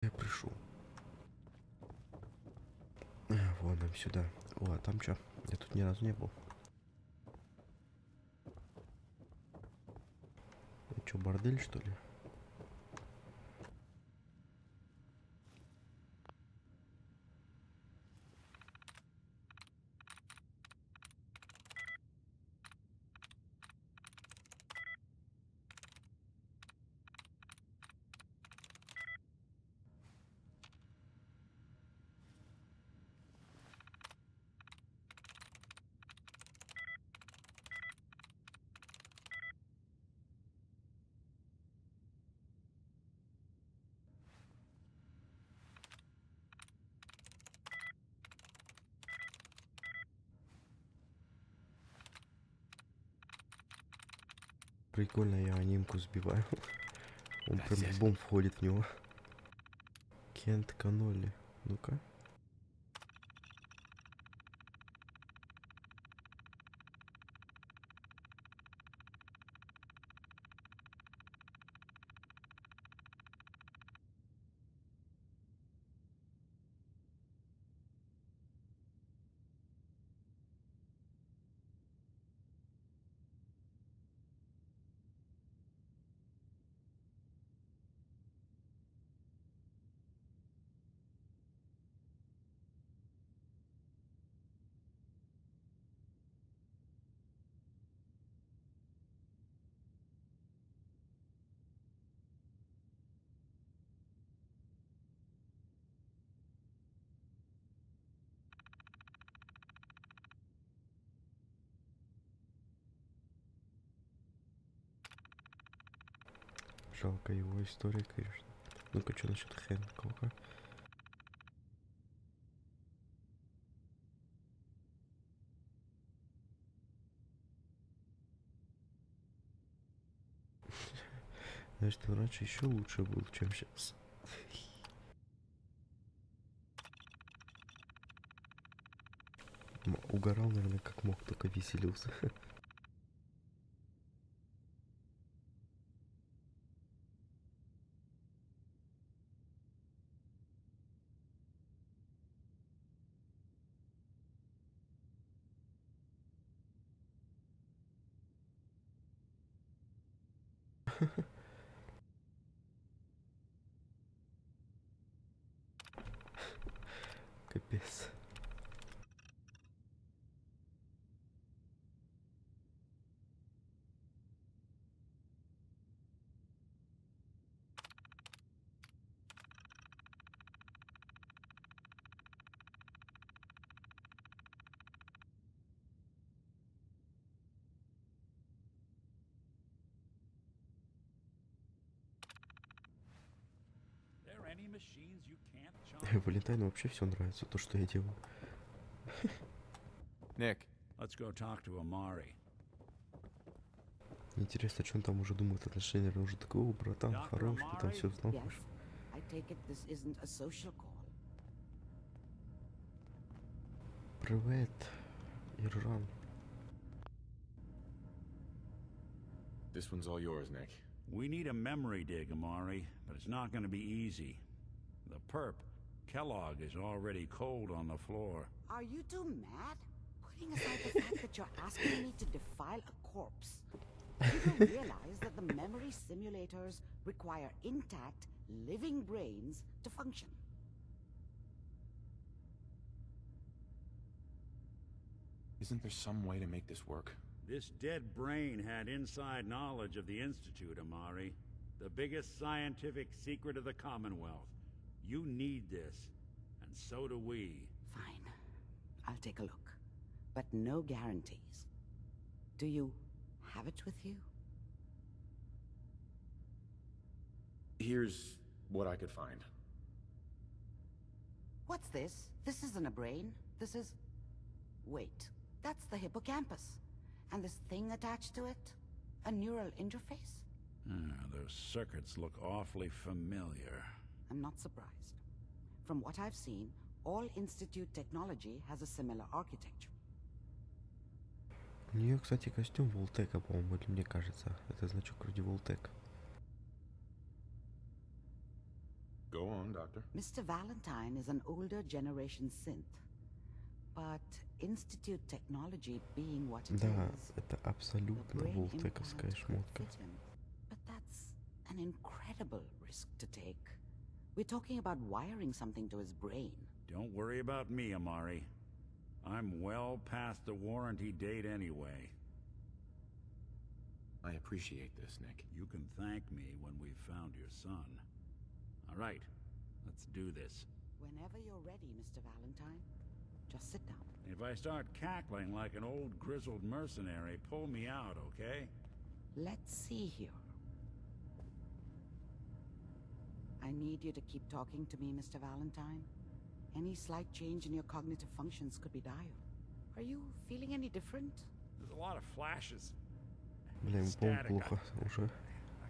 Я пришел. Вон нам сюда. О, а там что? Я тут ни разу не был. Это что, бордель, что ли? Прикольно, я анимку сбиваю. Он прям бум входит в него. Кент Каноли. Ну-ка. Жалко его история, конечно. Ну-ка, что насчет Хэнкока? Значит, он раньше еще лучше был, чем сейчас. Угорал, наверное, как мог, только веселился. Капец. Валентайну вообще все нравится, то, что я делаю. Nick, Let's go talk to Amari. Интересно, что он там уже думает отношения. Он уже такой, о, братан, хорош, ты там все знал. Yes, I take it this isn't a social call. Привет, Иржан. this one's all yours, Nick. We need a memory dig, Amari, but it's not going to be easy. The perp, Kellogg, is already cold on the floor. Are you two mad? Putting aside the fact that you're asking me to defile a corpse, you do realize that the memory simulators require intact, living brains to function. Isn't there some way to make this work? This dead brain had inside knowledge of the Institute, Amari. The biggest scientific secret of the Commonwealth. You need this, and so do we. Fine. I'll take a look. But no guarantees. Do you have it with you? Here's what I could find. What's this? This isn't a brain. This is... Wait. That's the hippocampus. And this thing attached to it? A neural interface? Those circuits look awfully familiar. I'm not surprised. From what I've seen, all Institute technology has a similar architecture. У нее, кстати, костюм Волтека, по-моему, или мне кажется. Это значок вроде Волтек. Go on, Doctor. Mr. Valentine is an older generation synth. But Institute technology being what it Да, is, это the абсолютно brain волтековская implant could шмотка. fit him. But that's an incredible risk to take. We're talking about wiring something to his brain. Don't worry about me, Amari. I'm well past the warranty date anyway. I appreciate this, Nick. You can thank me when we've found your son. All right, let's do this. Whenever you're ready, Mr. Valentine, just sit down. If I start cackling like an old grizzled mercenary, pull me out, okay? Let's see here. I need you to keep talking to me, Mr. Valentine. Any slight change in your cognitive functions could be dire. Are you feeling any different? There's a lot of flashes. Блин, Static. плохо уже. I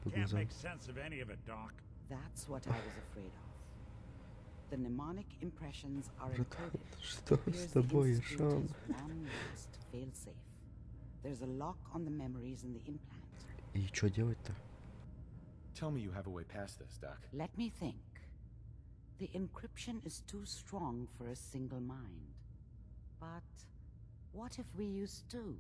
По can't глазам. make sense of any of it, Doc. That's what I was afraid of. The mnemonic impressions are encoded. Что Appears с the тобой, institute Шан? is one last fail-safe. There's a lock on the memories in the implant. И что делать-то? Tell me you have a way past this, Doc. Let me think. The encryption is too strong for a single mind. But what if we use two?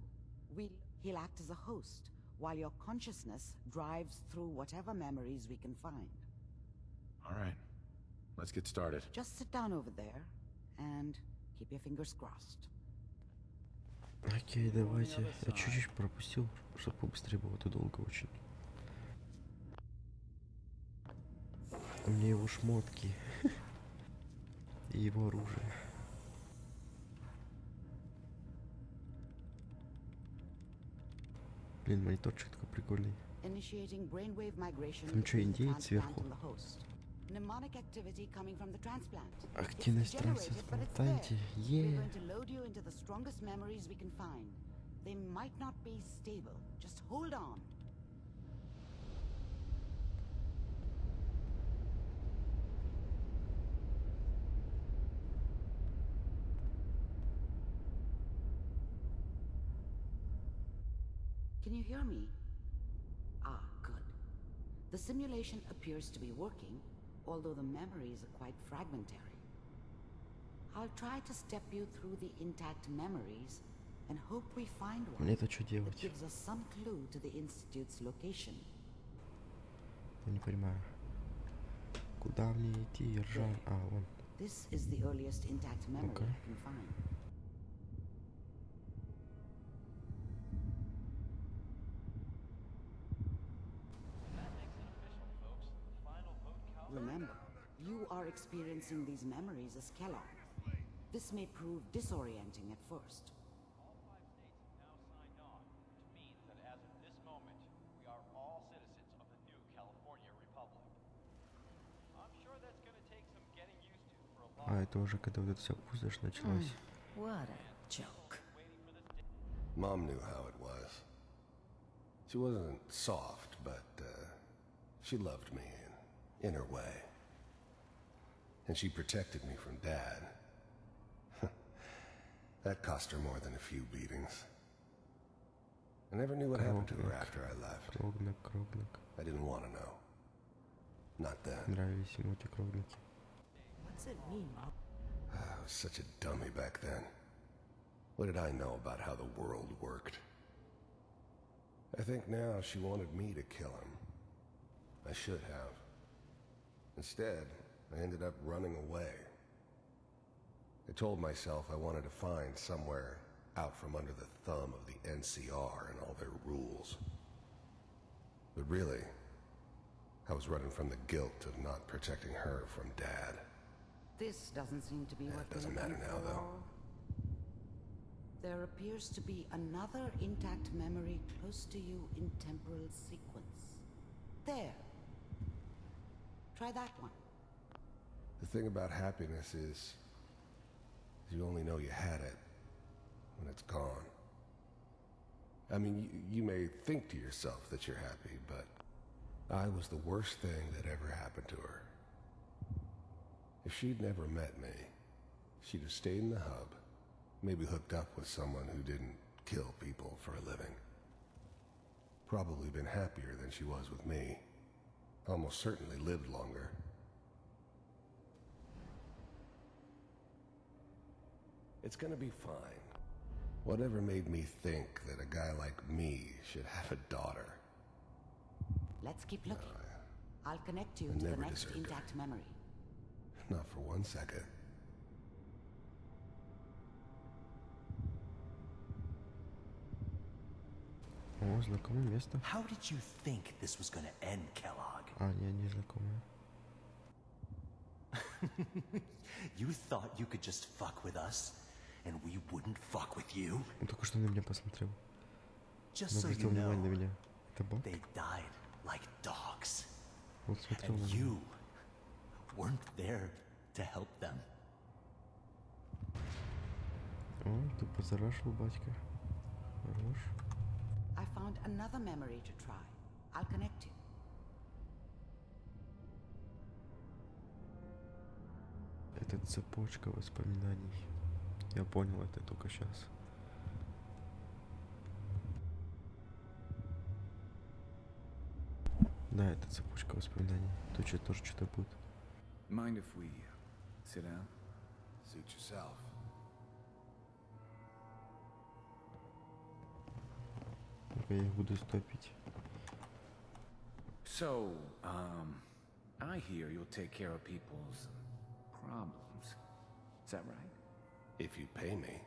He'll act as a host, while your consciousness drives through whatever memories we can find. All right. Let's get started. Just sit down over there and keep your fingers crossed. Окей, давайте. Я чуть-чуть пропустил, чтобы побыстрее было, это долго очень. У меня его шмотки. И его оружие. Блин, мониторчик такой прикольный. Initiating brainwave migration Там что, between the индеец transplant сверху? and the host. Mnemonic activity coming from the transplant. Активность It's degenerated, but it's there. трансплантанте. We're going to load you into the strongest memories we can find. They might not be stable. Just hold on. Can you hear me? Ah, good. The simulation appears to be working, although the memories are quite fragmentary. I'll try to step you through the intact memories and hope we find one Мне это что that делать? gives us some clue to the Institute's location. Я не понимаю. Куда мне идти, Ержан? А, вон. This is the earliest intact memory Okay. I can find. Remember, you are experiencing these memories as Kellogg. This may prove disorienting at first. All 5 states have now signed on, which means that as of this moment, we are all citizens of the new California Republic. I'm sure that's going to take some getting used to for a lot А, это уже когда вот эта вся пустошь началась. What a joke. Mom knew how it was. She wasn't soft, but she loved me in her way. And she protected me from Dad. That cost her more than a few beatings. I never knew what happened to her after I left. Крогнак. I didn't want to know. Not then. Нравились ему эти крогники. What's it mean? I was such a dummy back then. What did I know about how the world worked? I think now she wanted me to kill him. I should have. Instead, I ended up running away. I told myself I wanted to find somewhere out from under the thumb of the NCR and all their rules. But really, I was running from the guilt of not protecting her from Dad. This doesn't seem to be what it doesn't we're looking matter now, for. though. There appears to be another intact memory close to you in temporal sequence. There. Try that one. The thing about happiness is you only know you had it when it's gone. I mean, you may think to yourself that you're happy, but I was the worst thing that ever happened to her. If she'd never met me, she'd have stayed in the hub, maybe hooked up with someone who didn't kill people for a living. Probably been happier than she was with me. Almost certainly lived longer. It's gonna be fine. Whatever made me think that a guy like me should have a daughter? Let's keep looking. I'll connect you I to the never next deserved it. intact memory. Not for 1 second. О, знакомое место. How did you think this was gonna end, Kellogg? А, не знакомое. You thought you could just fuck with us, and we wouldn't fuck with you? Он только что на меня посмотрел. Just Он so you обратил внимание на know, меня. Это баг? they died like dogs, Он смотрел and на меня. you weren't there to help them. О, ты позарашил, батька. Хорош. I found another memory to try. I'll connect you. Это цепочка воспоминаний. Я понял это только сейчас. Да, это цепочка воспоминаний. Тут что тоже что-то будет. Mind if we sit down? Suit yourself. Ну-ка, я их буду стопить. So, I hear you'll take care of people's problems. Is that right? If you pay me.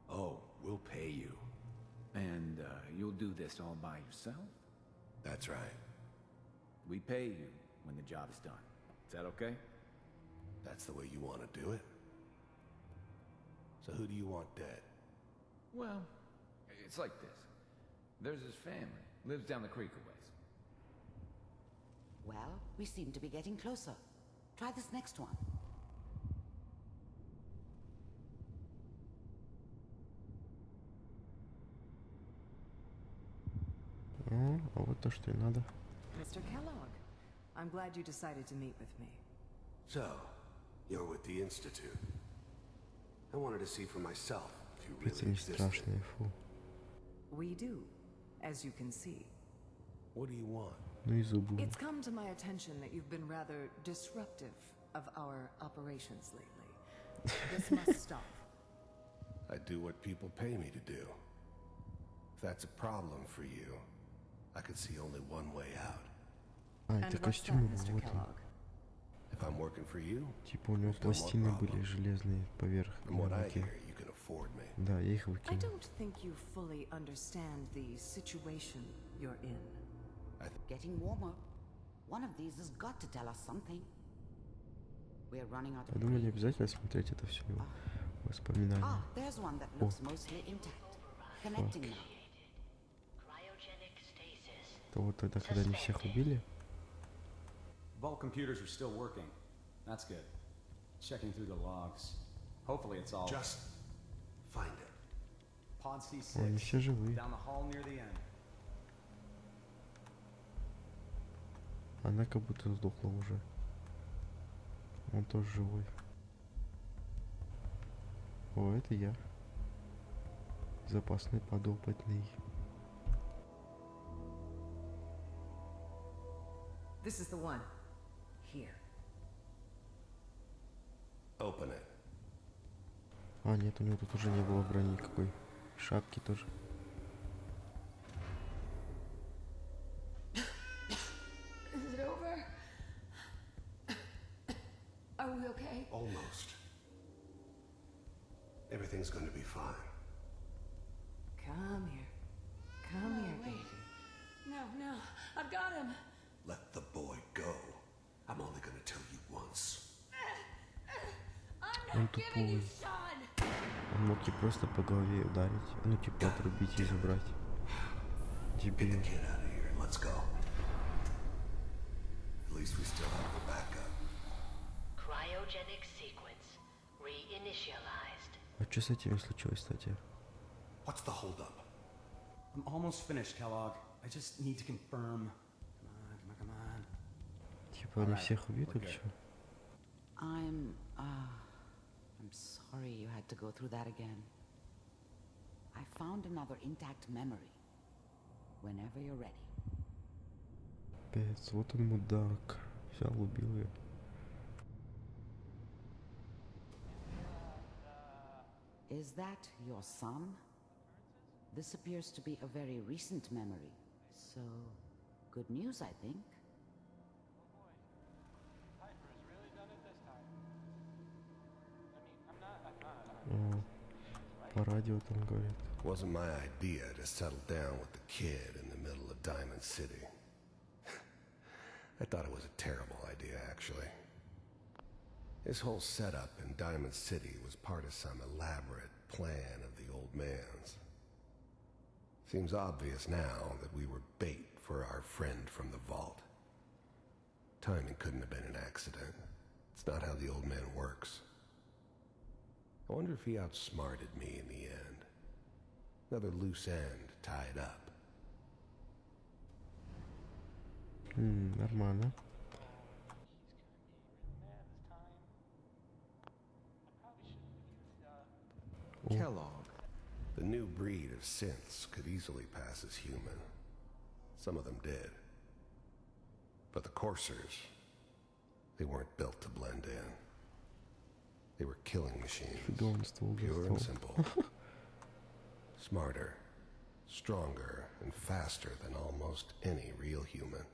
Oh, we'll pay you. And you'll do this all by yourself? That's right. We pay you when the job is done. Is that okay? That's the way you want to do it? So who do you want dead? Well, it's like this. There's his family. Lives down the creek a ways. Well, we seem to be getting closer. Try this next one. О, а вот то, что и надо. Mr. Kellogg, I'm glad you decided to meet with me. So, you're with the Institute. I wanted to see for myself if you Пицца really не existed. страшная, фу. We do, as you can see. What do you want? Ну и зубы. It's come to my attention that you've been rather disruptive of our operations lately. This must stop. I do what people pay me to do. If that's a problem for you, I could see only one way out. А, And это what's that, костюмы, Mr. вот он. Kellogg? If I'm working for you, Типа у него there's no more пластины были problem. железные поверх From what I руки. hear, you can afford me. Да, я их I выкинул. don't think you fully understand the situation you're in. Getting warmer. One of these has got to tell us something. We're running out Я of думаю, не breath. обязательно смотреть это все его воспоминания. Ah, there's one that looks mostly intact. Connecting now. Это вот тогда, когда они всех убили. Vault computers are still working. That's good. Checking through the logs. Hopefully it's all... Just find it. Pod О, они C6. все живые. Down the hall near the end. Она как будто сдохла уже. Он тоже живой. О, это я. Запасный подопытный. This is the one. Here. Open it. А, нет, у него тут уже не было брони никакой. Шапки тоже. Is it over? Are we okay? Almost. Everything's going to be fine. Come here. Come here, baby. No, I've got him. Let the boy go. I'm only going to tell you once. I'm Он not giving you тупой. son. Он мог и просто по голове ударить. Ну, типа отрубить и забрать. Get the Дебил. kid out of here. Let's go. At least we still have the backup. Cryogenic sequence reinitialized. А что с этими случилось, кстати? What's the holdup? I'm almost finished, Kellogg. I just need to confirm. Come on. Типа они Alright, всех убьют we're или good. что? I'm sorry you had to go through that again. I found another intact memory. Whenever you're ready. Пец, вот он мудак. Взял, убил ее. Is that your son? This appears to be a very recent memory. So, good news, I think. По радио там говорит. Wasn't my idea to settle down with the kid in the middle of Diamond City. I thought it was a terrible idea, actually. His whole setup in Diamond City was part of some elaborate plan of the old man's. Seems obvious now that we were bait for our friend from the vault. Timing couldn't have been an accident. It's not how the old man works. I wonder if he outsmarted me in the end. Another loose end tied up. Нормально. Kellogg. The new breed of synths could easily pass as human. Some of them did. But the coursers, they weren't built to blend in. They were killing machines. Pure and simple. Smarter, stronger, and faster than almost any real human.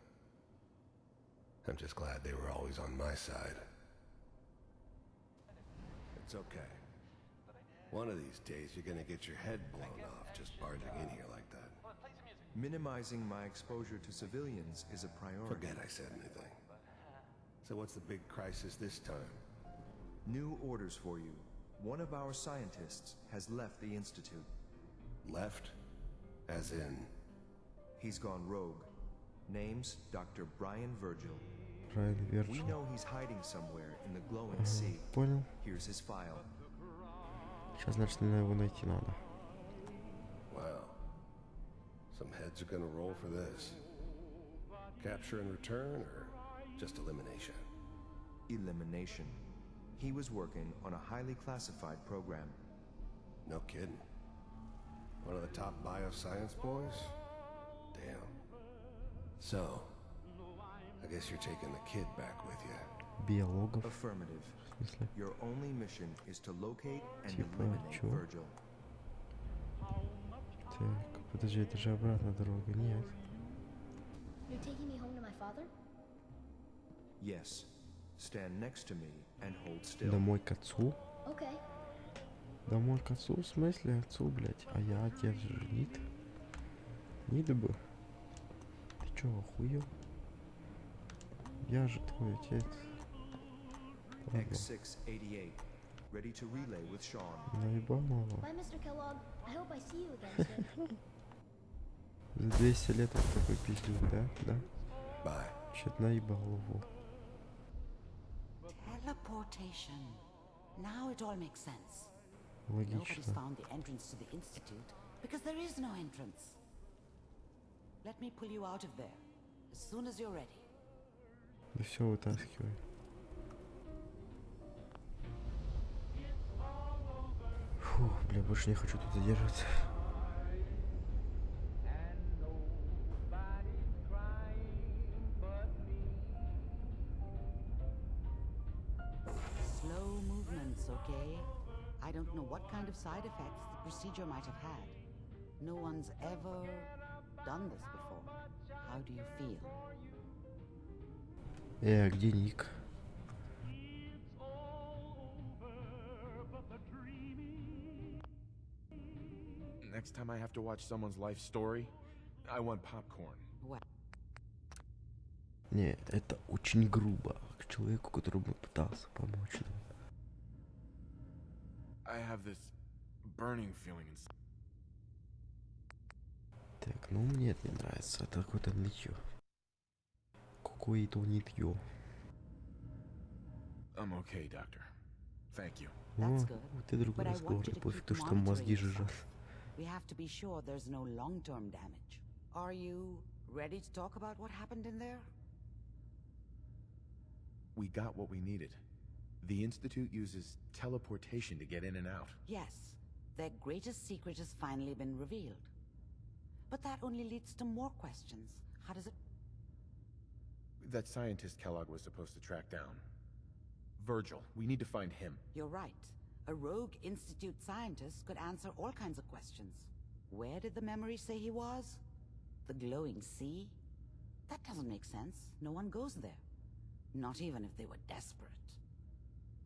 I'm just glad they were always on my side. It's okay. One of these days you're gonna get your head blown off just barging in here like that. Minimizing my exposure to civilians is a priority. Forget I said anything. So what's the big crisis this time? New orders for you. One of our scientists has left the Institute. Left? As in? He's gone rogue. Name's Dr. Brian Virgil. We know he's hiding somewhere in the glowing sea. Понял. Here's his file. Сейчас, значит, мне его найти надо. Wow. Some heads are gonna roll for this. Capture and return, or just elimination? Elimination. He was working on a highly classified program. No kidding. One of the top bioscience boys? Damn. So, I guess you're taking the kid back with you. Биологов. Affirmative. В смысле? Your only mission is to locate and Типа, eliminate чё? Virgil. Так, подожди, это же обратная дорога. Нет. You're taking me home to my father? Yes. Stand next to me and hold still. Домой к отцу? Okay. Домой к отцу? В смысле отцу, блядь? А я отец же, нет? Нет бы. Ты чё, охуел? Я же твой отец. Ладно. X688. Ready to relay with Sean. Наебал мало. Bye, Mr. Kellogg. I hope I see you again soon. За 200 лет вот такой пиздюк, да? Да. Bye. Чё-то наебал его. Teleportation. Now it all makes sense. Логично. Nobody's found the entrance to the Institute because there is no entrance. Let me pull you out of there as soon as you're ready. Да все, вытаскивай. Фу, бля, больше не хочу тут задерживаться. Slow movements, okay? I don't know what kind of side effects the procedure might have had. No one's ever done this before. How do you feel? А где Ник? Next time I have to watch someone's life story, I want popcorn. What? Не, это очень грубо к человеку, которому пытался помочь. I have this burning feeling inside. Так, ну мне это не нравится. Это какое-то нытье. Какое-то нытье. I'm okay, doctor. Thank you. That's good. Вот и другой But I разговор. want you to Пофиг keep то, что мозги monitoring жужжат. yourself. We have to be sure there's no long-term damage. Are you ready to talk about what happened in there? We got what we needed. The Institute uses teleportation to get in and out. Yes, their greatest secret has finally been revealed. But that only leads to more questions. How does it... That scientist Kellogg was supposed to track down. Virgil, we need to find him. You're right. A rogue Institute scientist could answer all kinds of questions. Where did the memory say he was? The glowing sea? That doesn't make sense. No one goes there. Not even if they were desperate.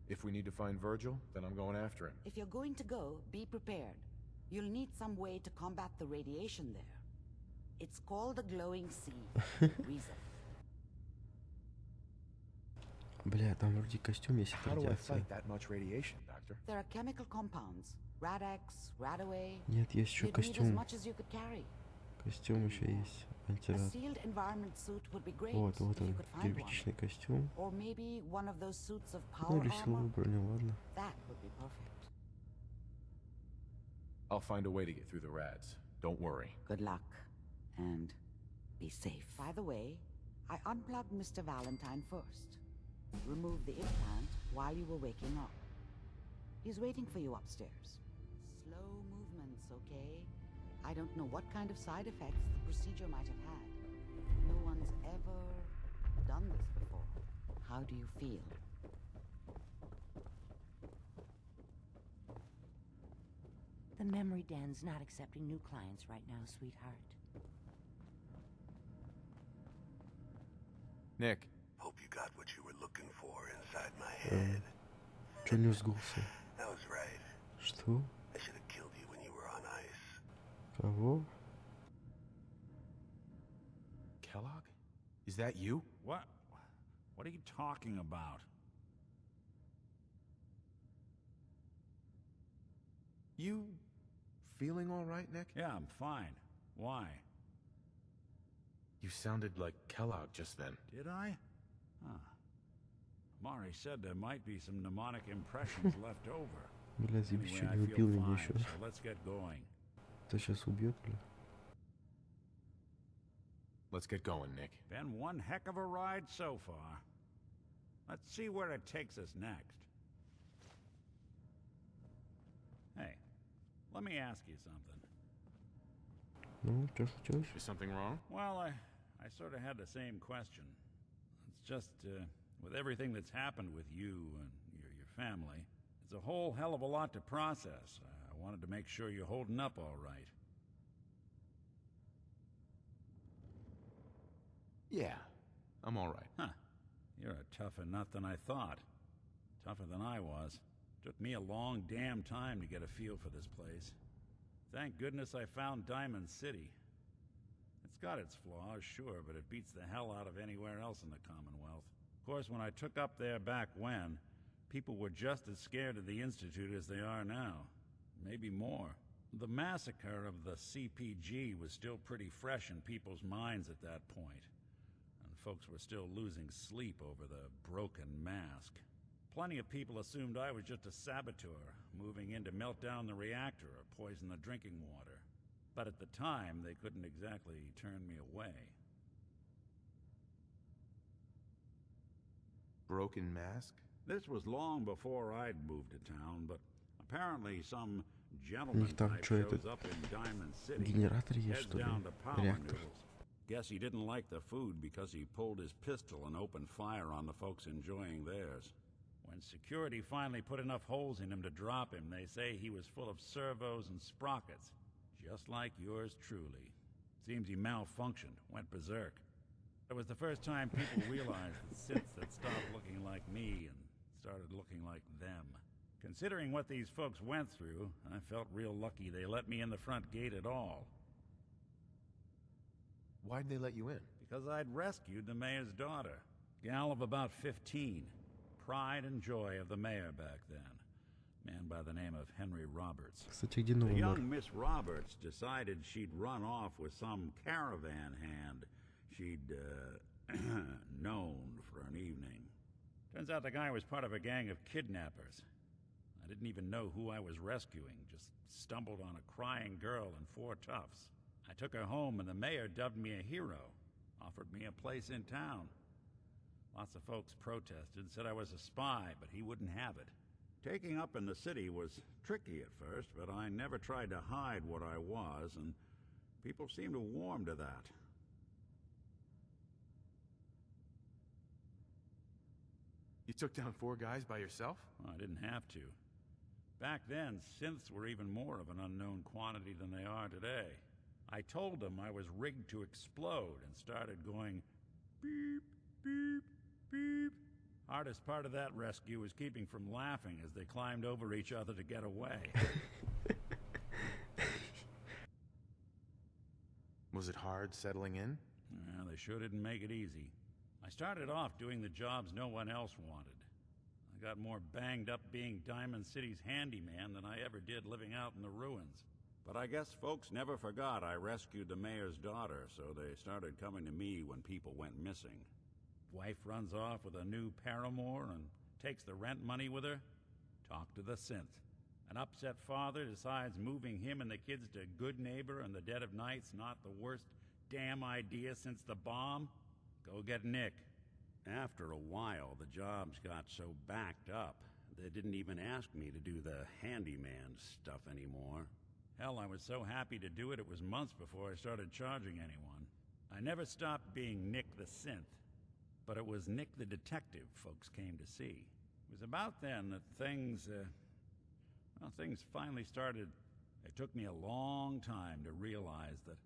If we need to find Virgil, then I'm going after him. If you're going to go, be prepared. You'll need some way to combat the radiation there. It's called the glowing sea. Reason. Бля, там вроде костюм есть от How do I радиации. fight that much radiation, Doctor? There are chemical compounds. Rad-X, Radaway. Нет, есть еще You'd need as костюм. much as you could carry. Костюм еще есть. A Антирад. sealed environment suit would be great Вот, вот if you он, could find one. герметичный костюм. Or maybe one of those suits of Ну power или armor. силовую броню, ладно. That would be perfect. I'll find a way to get through the rads. Don't worry. Good luck. And be safe. By the way, I unplugged Mr. Valentine first. Remove the implant while you were waking up. He's waiting for you upstairs. Slow movements, okay? I don't know what kind of side effects the procedure might have had. No one's ever done this before. How do you feel? The memory den's not accepting new clients right now, sweetheart. Nick. Hope you got what you were looking for inside my head. Чё не сгулся? That was right. Что? I should have killed you when you were on ice. Кого? Kellogg? Is that you? What? What are you talking about? You feeling all right, Nick? Yeah, I'm fine. Why? You sounded like Kellogg just then. Did I? Huh. Mari said there might be some mnemonic impressions left over. Бля, Зибич Anyway, чуть I не feel убил меня fine, еще. so let's get going. Ты сейчас убьет, бля? Let's get going, Nick. Been one heck of a ride so far. Let's see where it takes us next. Hey, let me ask you something. Ну, что случилось? Is something wrong? Well, I sort of had the same question. It's just, with everything that's happened with you and your family, it's a whole hell of a lot to process. I wanted to make sure you're holding up all right. Yeah, I'm all right. Huh. You're a tougher nut than I thought. Tougher than I was. Took me a long damn time to get a feel for this place. Thank goodness I found Diamond City. It's got its flaws, sure, but it beats the hell out of anywhere else in the Commonwealth. Of course, when I took up there back when, people were just as scared of the Institute as they are now. Maybe more. The massacre of the CPG was still pretty fresh in people's minds at that point. And folks were still losing sleep over the broken mask. Plenty of people assumed I was just a saboteur, moving in to melt down the reactor or poison the drinking water. But at the time, they couldn't exactly turn me away. Broken mask? This was long before I'd moved to town, but apparently some gentleman них там type что, shows этот up in Diamond City, генератор есть, heads что ли? down to power Реактор. noodles. Guess he didn't like the food because he pulled his pistol and opened fire on the folks enjoying theirs. When security finally put enough holes in him to drop him, they say he was full of servos and sprockets, just like yours truly. Seems he malfunctioned, went berserk. It was the first time people realized that synths had stopped looking like me and started looking like them. Considering what these folks went through, I felt real lucky they let me in the front gate at all. Why'd they let you in? Because I'd rescued the mayor's daughter. Gal of about 15. Pride and joy of the mayor back then. Man by the name of Henry Roberts. Кстати, где The новый мэр? young Miss Roberts decided she'd run off with some caravan hand she'd known for an evening. Turns out the guy was part of a gang of kidnappers. I didn't even know who I was rescuing, just stumbled on a crying girl and 4 toughs. I took her home and the mayor dubbed me a hero, offered me a place in town. Lots of folks protested, said I was a spy, but he wouldn't have it. Taking up in the city was tricky at first, but I never tried to hide what I was, and people seemed to warm to that. You took down 4 guys by yourself? Well, I didn't have to. Back then, synths were even more of an unknown quantity than they are today. I told them I was rigged to explode and started going beep, beep, beep. Hardest part of that rescue was keeping from laughing as they climbed over each other to get away. Was it hard settling in? Yeah, they sure didn't make it easy. I started off doing the jobs no one else wanted. I got more banged up being Diamond City's handyman than I ever did living out in the ruins. But I guess folks never forgot I rescued the mayor's daughter, so they started coming to me when people went missing. Wife runs off with a new paramour and takes the rent money with her. Talk to the synth. An upset father decides moving him and the kids to Good Neighbor in the dead of night's not the worst damn idea since the bomb. Go get Nick. After a while, the jobs got so backed up, they didn't even ask me to do the handyman stuff anymore. Hell, I was so happy to do it, it was months before I started charging anyone. I never stopped being Nick the synth, but it was Nick the detective folks came to see. It was about then that things finally started. It took me a long time to realize that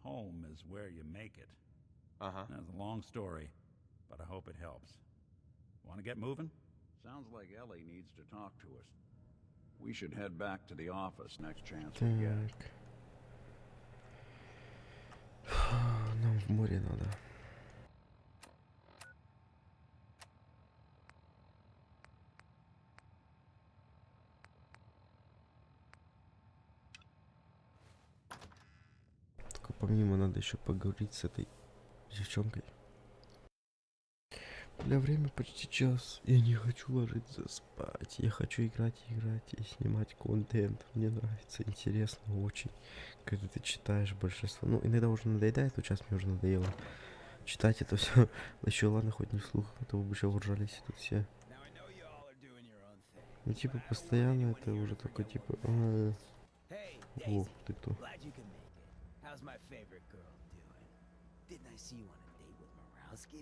home is where you make it. That's a long story, but I hope it helps. Want to get moving? Sounds like Ellie needs to talk to us. We should head back to the office next chance we get. Нам в море надо. Только помимо надо еще поговорить с этой девчонкой. Бля, время почти час. Я не хочу ложиться спать. Я хочу играть и снимать контент. Мне нравится, интересно очень. Когда ты читаешь большинство. Ну, иногда уже надоедает, но сейчас мне уже надоело читать это все. Еще ладно, хоть не вслух, а то вы бы еще уржались тут все. Ну, типа, постоянно это уже только типа... О, ты кто?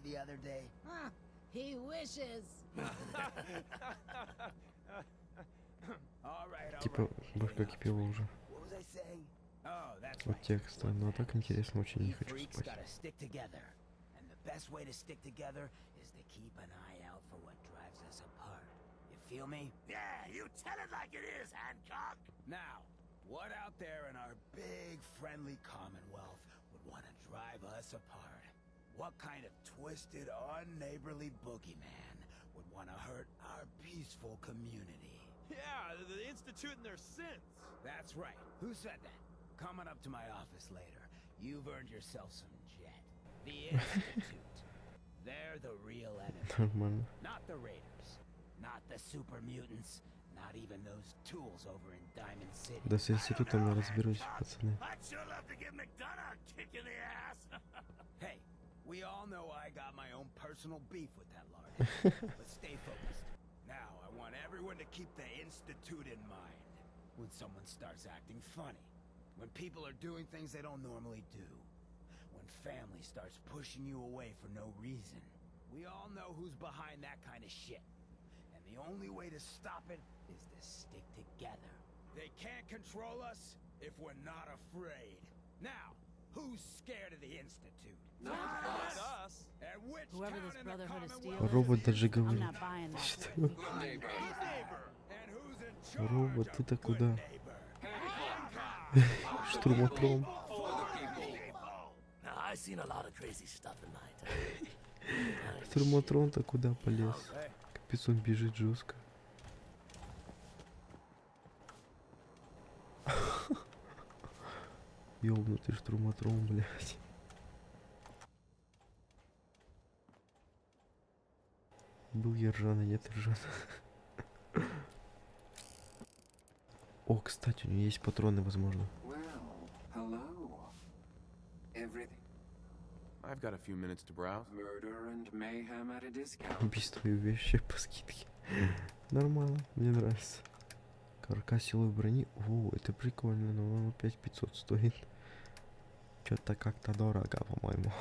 The other day. He wishes. Типа, башка кипела уже. Вот текста, но так интересно, очень не хочу спать. Feel me? Yeah, you tell it like it is, Hancock. Now, what out there in our big friendly commonwealth would want to drive us apart? What kind of twisted, unneighborly boogeyman would want to hurt our peaceful community? Yeah, the Institute and their sins. That's right. Who said that? Coming up to my office later. You've earned yourself some jet. The Institute. They're the real enemy. Not the Raiders. Not the super mutants. Not even those tools over in Diamond City. Да с институтом я разберусь, пацаны. I'd sure love to give McDonough a kick in the ass. Hey, we all know I got my own personal beef with that lard. But stay focused. Now, I want everyone to keep the Institute in mind. When someone starts acting funny. When people are doing things they don't normally do. When family starts pushing you away for no reason. We all know who's behind that kind of shit. And the only way to stop it is to stick together. They can't control us if we're not afraid. Now, who's scared of the Institute? Not us. And which Whoever town this in the Brotherhood of Steel Commonwealth Робот is, даже I'm говорит. not buying that. Что? And who's in charge Робот, of ты-то Good куда? Neighbor? Штурматрон. Now, I've seen a lot of crazy stuff in my time. Штурматрон-то куда полез? Капец, он бежит жестко. Ёбнутый штурматрон, блядь. Был я ржаный, нет ржаный. О, кстати, у него есть патроны, возможно. I've got a few minutes to browse. Убийство и вещи по скидке. Нормально, мне нравится. Каркас силовой брони. О, это прикольно, но он опять 500 стоит. Что-то как-то дорого, по-моему.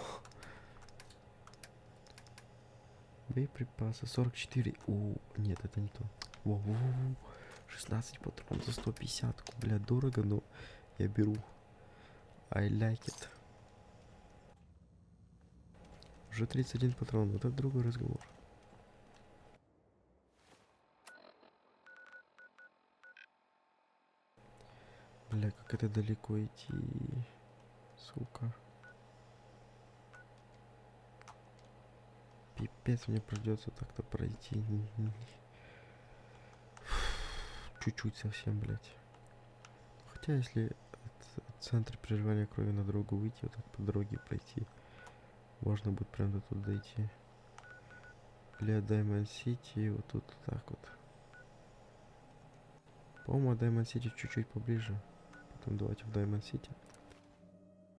Боеприпасы 44. О, нет, это не то. Во-во-во. 16 патронов за 150, бля, дорого, но я беру. I like it. Уже 31 патрон, вот это другой разговор. Бля, как это далеко идти, сука. Пипец, мне придется так-то пройти. Чуть-чуть совсем, блядь. Хотя, если от центра прерывания крови на дорогу выйти, вот так по дороге пройти, можно будет прям до туда дойти. Или от Diamond City, вот тут вот так вот. По-моему, от Diamond City чуть-чуть поближе. Потом давайте в Diamond City.